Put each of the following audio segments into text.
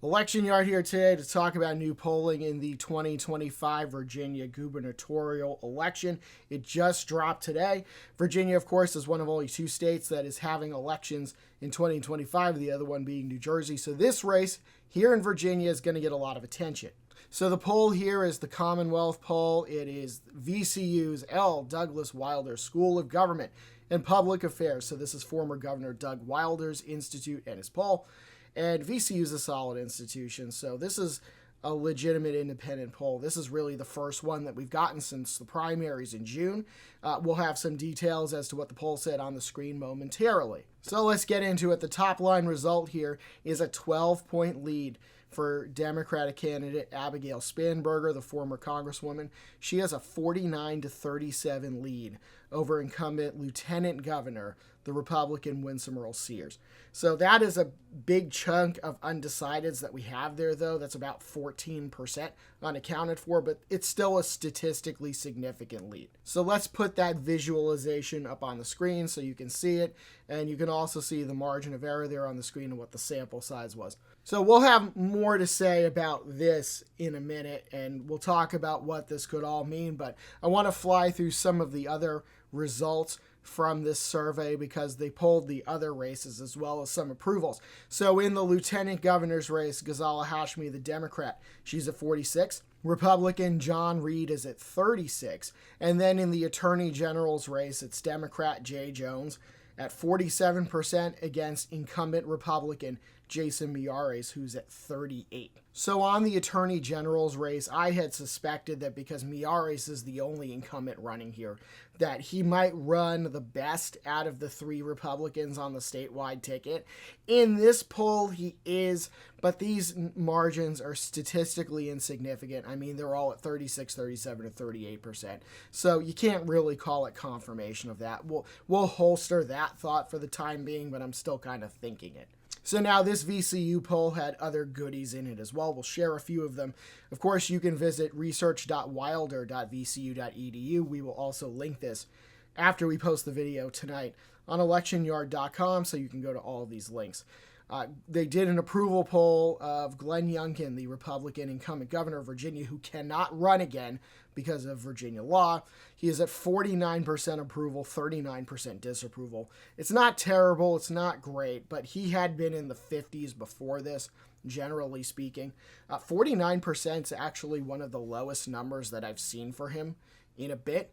Election Yard here today to talk about new polling in the 2025 Virginia gubernatorial election. It just dropped today. Virginia, of course, is one of only two states that is having elections in 2025, the other one being New Jersey. So this race here in Virginia is going to get a lot of attention. So the poll here is the Commonwealth poll. It is VCU's L. Douglas Wilder School of Government and Public Affairs. So this is former Governor Doug Wilder's institute and his poll. And VCU is a solid institution, so this is a legitimate independent poll. This is really the first one that we've gotten since the primaries in June. We'll have some details as to what the poll said on the screen momentarily. So let's get into it. The top line result here is a 12-point lead for Democratic candidate Abigail Spanberger, the former Congresswoman. She has a 49-37 lead over incumbent Lieutenant Governor, the Republican Winsome Earl-Sears. So that is a big chunk of undecideds that we have there, though. That's about 14% unaccounted for, but it's still a statistically significant lead. So let's put that visualization up on the screen so you can see it, and you can also see the margin of error there on the screen and what the sample size was. So we'll have more to say about this in a minute, and we'll talk about what this could all mean, but I want to fly through some of the other results from this survey because they polled the other races as well as some approvals. So in the lieutenant governor's race, Ghazala Hashmi, the Democrat, she's at 46. Republican John Reed is at 36. And then in the attorney general's race, it's Democrat Jay Jones at 47% against incumbent Republican Jason Miyares, who's at 38. So on the attorney general's race, I had suspected that because Miyares is the only incumbent running here, that he might run the best out of the three Republicans on the statewide ticket. In this poll, he is, but these margins are statistically insignificant. I mean, they're all at 36, 37, and 38%. So you can't really call it confirmation of that. We'll holster that thought for the time being, but I'm still kind of thinking it. So now this VCU poll had other goodies in it as well. We'll share a few of them. Of course, you can visit research.wilder.vcu.edu. We will also link this after we post the video tonight on electionyard.com, so you can go to all of these links. They did an approval poll of Glenn Youngkin, the Republican incumbent governor of Virginia, who cannot run again because of Virginia law. He is at 49% approval, 39% disapproval. It's not terrible, it's not great, but he had been in the 50s before this, generally speaking. 49% is actually one of the lowest numbers that I've seen for him in a bit.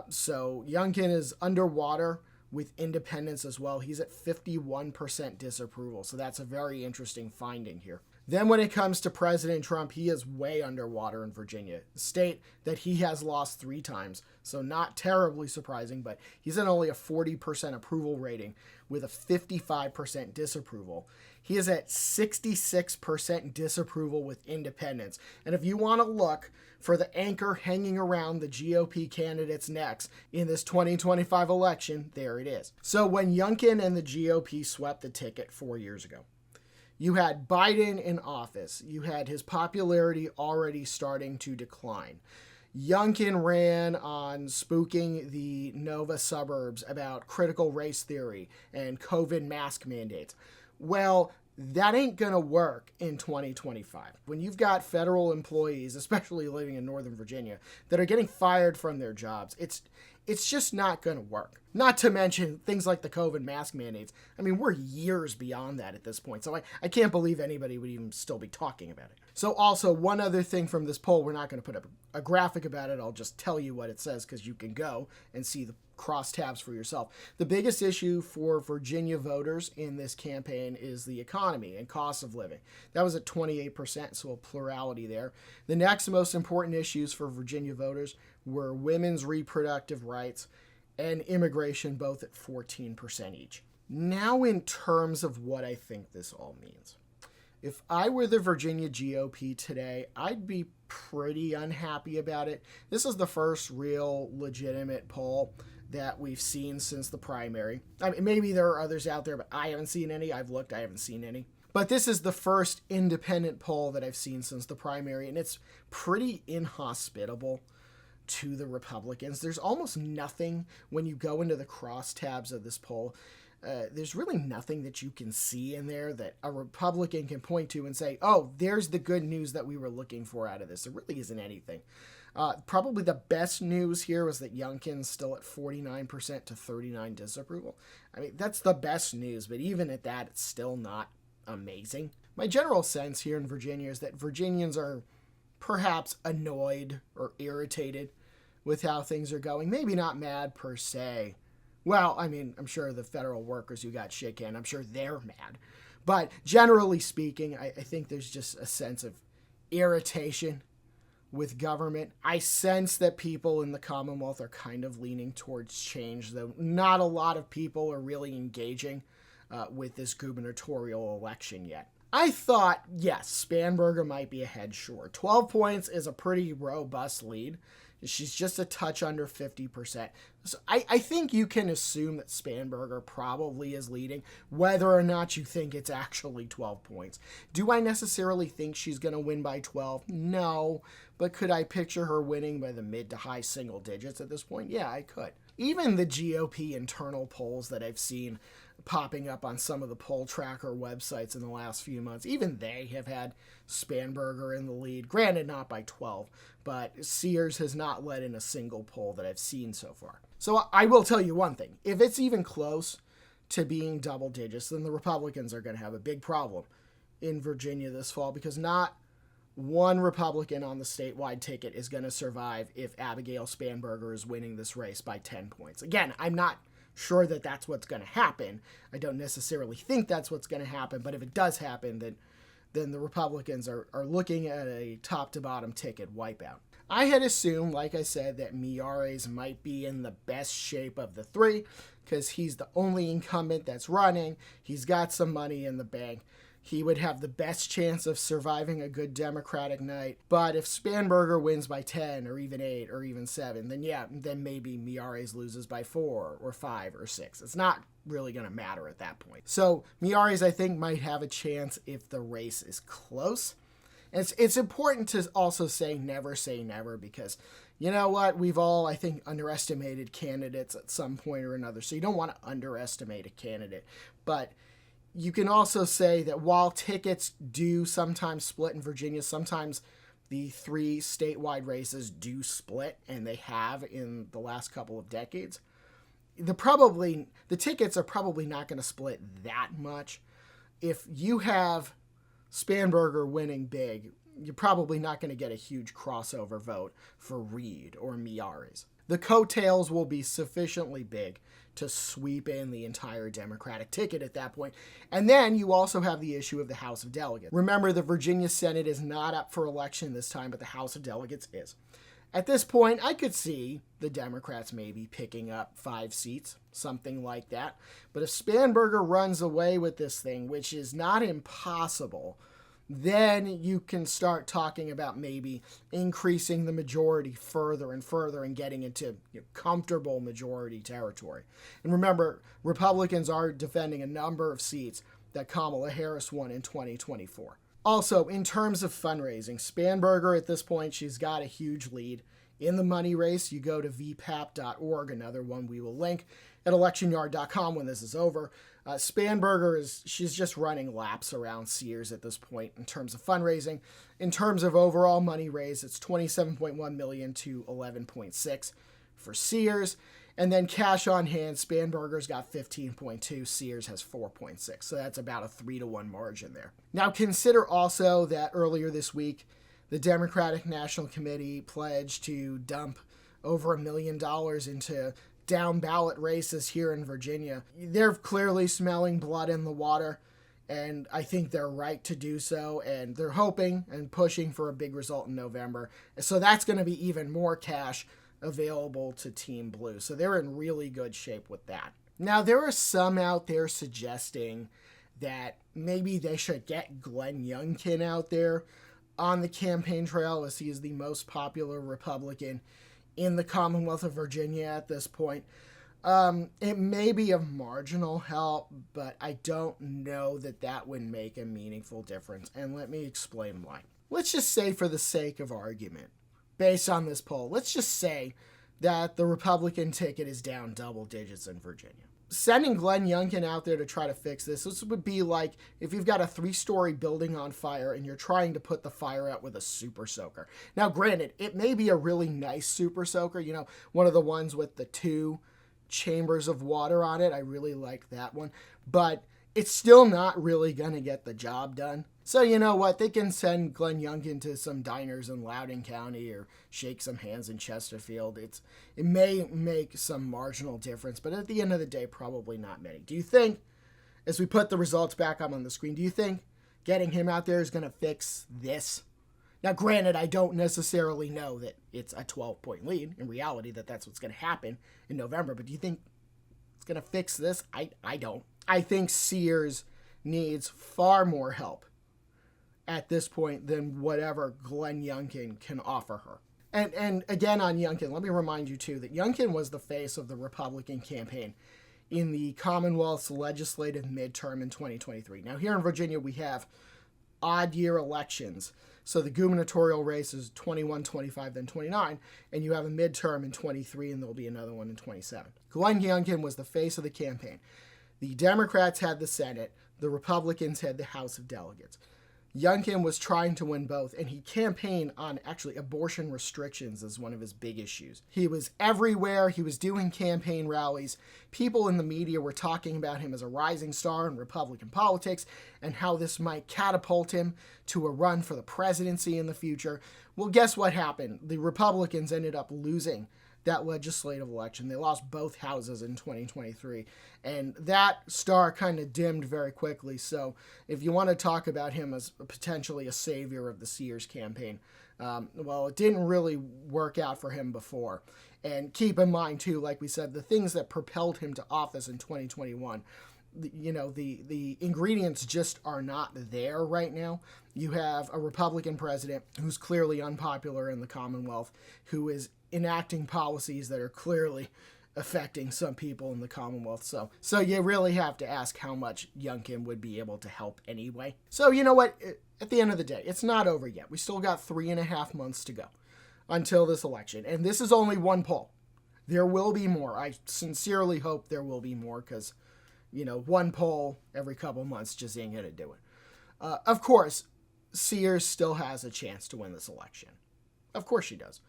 So Youngkin is underwater with independents as well. He's at 51% disapproval, so that's a very interesting finding here. Then when it comes to President Trump, he is way underwater in Virginia, a state that he has lost 3 times, so not terribly surprising, but he's at only a 40% approval rating with a 55% disapproval. He is at 66% disapproval with independents. And if you want to look for the anchor hanging around the GOP candidates' necks in this 2025 election, there it is. So when Youngkin and the GOP swept the ticket 4 years ago, you had Biden in office. You had his popularity already starting to decline. Youngkin ran on spooking the Nova suburbs about critical race theory and COVID mask mandates. Well, that ain't going to work in 2025. When you've got federal employees, especially living in Northern Virginia, that are getting fired from their jobs, it's just not going to work. Not to mention things like the COVID mask mandates. I mean, we're years beyond that at this point, so I can't believe anybody would even still be talking about it. So also, one other thing from this poll, we're not going to put up a graphic about it. I'll just tell you what it says because you can go and see the crosstabs for yourself. The biggest issue for Virginia voters in this campaign is the economy and cost of living. That was at 28%, so a plurality there. The next most important issues for Virginia voters were women's reproductive rights and immigration, both at 14% each. Now in terms of what I think this all means. If I were the Virginia GOP today, I'd be pretty unhappy about it. This is the first real legitimate poll that we've seen since the primary. I mean, maybe there are others out there, but I haven't seen any. I've looked, I haven't seen any. But this is the first independent poll that I've seen since the primary, and it's pretty inhospitable to the Republicans. There's almost nothing when you go into the crosstabs of this poll. there's really nothing that you can see in there that a Republican can point to and say, oh, there's the good news that we were looking for out of this. There really isn't anything. Probably the best news here was that Youngkin's still at 49% to 39% disapproval. I mean, that's the best news, but even at that, it's still not amazing. My general sense here in Virginia is that Virginians are perhaps annoyed or irritated with how things are going. Maybe not mad per se. Well, I mean, I'm sure the federal workers who got shit canned, I'm sure they're mad. But generally speaking, I think there's just a sense of irritation with government. I sense that people in the Commonwealth are kind of leaning towards change, though not a lot of people are really engaging with this gubernatorial election yet. I thought, yes, Spanberger might be ahead, sure. 12 points is a pretty robust lead. She's just a touch under 50%. So I think you can assume that Spanberger probably is leading, whether or not you think it's actually 12 points. Do I necessarily think she's going to win by 12? No. But could I picture her winning by the mid to high single digits at this point? Yeah, I could. Even the GOP internal polls that I've seen popping up on some of the poll tracker websites in the last few months, even they have had Spanberger in the lead. Granted, not by 12, but Sears has not led in a single poll that I've seen so far. So I will tell you one thing. If it's even close to being double digits, then the Republicans are going to have a big problem in Virginia this fall, because not one Republican on the statewide ticket is going to survive if Abigail Spanberger is winning this race by 10 points. Again, I'm not sure that that's what's going to happen. I don't necessarily think that's what's going to happen, but if it does happen, then the Republicans are looking at a top-to-bottom ticket wipeout. I had assumed, like I said, that Miyares might be in the best shape of the three because he's the only incumbent that's running. He's got some money in the bank. He would have the best chance of surviving a good Democratic night. But if Spanberger wins by 10 or even 8 or even 7, then maybe Miyares loses by 4 or 5 or 6. It's not really going to matter at that point. So Miyares, I think, might have a chance if the race is close. And it's important to also say never, because you know what? We've all, I think, underestimated candidates at some point or another. So you don't want to underestimate a candidate. But you can also say that while tickets do sometimes split in Virginia, sometimes the 3 statewide races do split, and they have in the last couple of decades. The tickets are probably not going to split that much. If you have Spanberger winning big, you're probably not going to get a huge crossover vote for Reed or Miyares. The coattails will be sufficiently big to sweep in the entire Democratic ticket at that point. And then you also have the issue of the House of Delegates. Remember, the Virginia Senate is not up for election this time, but the House of Delegates is. At this point, I could see the Democrats maybe picking up 5 seats, something like that. But if Spanberger runs away with this thing, which is not impossible, then you can start talking about maybe increasing the majority further and further and getting into comfortable majority territory. And remember, Republicans are defending a number of seats that Kamala Harris won in 2024. Also, in terms of fundraising, Spanberger at this point, she's got a huge lead. In the money race, you go to vpap.org, another one we will link, at electionyard.com when this is over. Spanberger she's just running laps around Sears at this point in terms of fundraising. In terms of overall money raised, it's $27.1 million to $11.6 for Sears. And then cash on hand, Spanberger's got 15.2, Sears has 4.6. So that's about a 3-to-1 margin there. Now consider also that earlier this week, the Democratic National Committee pledged to dump over $1 million into down ballot races here in Virginia. They're clearly smelling blood in the water, and I think they're right to do so, and they're hoping and pushing for a big result in November. So that's going to be even more cash available to Team Blue. So they're in really good shape with that. Now, there are some out there suggesting that maybe they should get Glenn Youngkin out there on the campaign trail, as he is the most popular Republican in the Commonwealth of Virginia at this point. It may be of marginal help, but I don't know that that would make a meaningful difference. And let me explain why. Let's just say, for the sake of argument, based on this poll, let's just say that the Republican ticket is down double digits in Virginia. sending Glenn Youngkin out there to try to fix this would be like if you've got a 3-story building on fire and you're trying to put the fire out with a super soaker. Now, granted, it may be a really nice super soaker, you know, one of the ones with the 2 chambers of water on it. I really like that one, but it's still not really going to get the job done. So you know what? They can send Glenn Youngkin to some diners in Loudoun County or shake some hands in Chesterfield. It may make some marginal difference, but at the end of the day, probably not many. Do you think, as we put the results back up on the screen, do you think getting him out there is going to fix this? Now, granted, I don't necessarily know that it's a 12-point lead. In reality, that's what's going to happen in November. But do you think it's going to fix this? I don't. I think Sears needs far more help at this point than whatever Glenn Youngkin can offer her. And again on Youngkin, let me remind you too that Youngkin was the face of the Republican campaign in the Commonwealth's legislative midterm in 2023. Now here in Virginia we have odd year elections. So the gubernatorial race is 21, 25, then 29, and you have a midterm in 23 and there'll be another one in 27. Glenn Youngkin was the face of the campaign. The Democrats had the Senate, the Republicans had the House of Delegates. Youngkin was trying to win both, and he campaigned on actually abortion restrictions as one of his big issues. He was everywhere. He was doing campaign rallies. People in the media were talking about him as a rising star in Republican politics and how this might catapult him to a run for the presidency in the future. Well, guess what happened? The Republicans ended up losing that legislative election. They lost both houses in 2023, and that star kind of dimmed very quickly. So if you want to talk about him as potentially a savior of the Sears campaign, well, it didn't really work out for him before. And keep in mind, too, like we said, the things that propelled him to office in 2021, you know, the ingredients just are not there right now. You have a Republican president who's clearly unpopular in the Commonwealth, who is enacting policies that are clearly affecting some people in the Commonwealth. So you really have to ask how much Youngkin would be able to help anyway. So you know what? At the end of the day, it's not over yet. We still got 3.5 months to go until this election. And this is only one poll. There will be more. I sincerely hope there will be more because, you know, one poll every couple months just ain't going to do it. Of course, Sears still has a chance to win this election. Of course she does.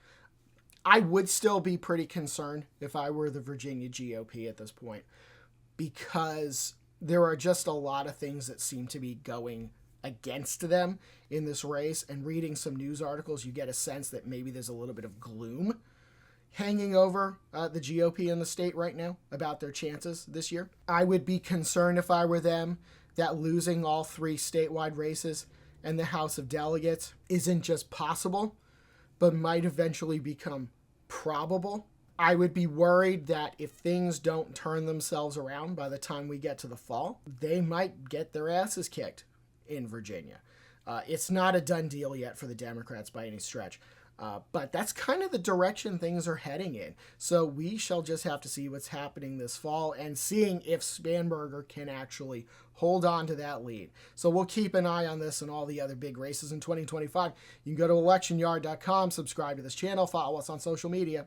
I would still be pretty concerned if I were the Virginia GOP at this point because there are just a lot of things that seem to be going against them in this race. And reading some news articles, you get a sense that maybe there's a little bit of gloom hanging over the GOP in the state right now about their chances this year. I would be concerned if I were them that losing all 3 statewide races and the House of Delegates isn't just possible, but might eventually become probable. I would be worried that if things don't turn themselves around by the time we get to the fall, they might get their asses kicked in Virginia. It's not a done deal yet for the Democrats by any stretch. But that's kind of the direction things are heading in. So we shall just have to see what's happening this fall and seeing if Spanberger can actually hold on to that lead. So we'll keep an eye on this and all the other big races in 2025. You can go to electionyard.com, subscribe to this channel, follow us on social media.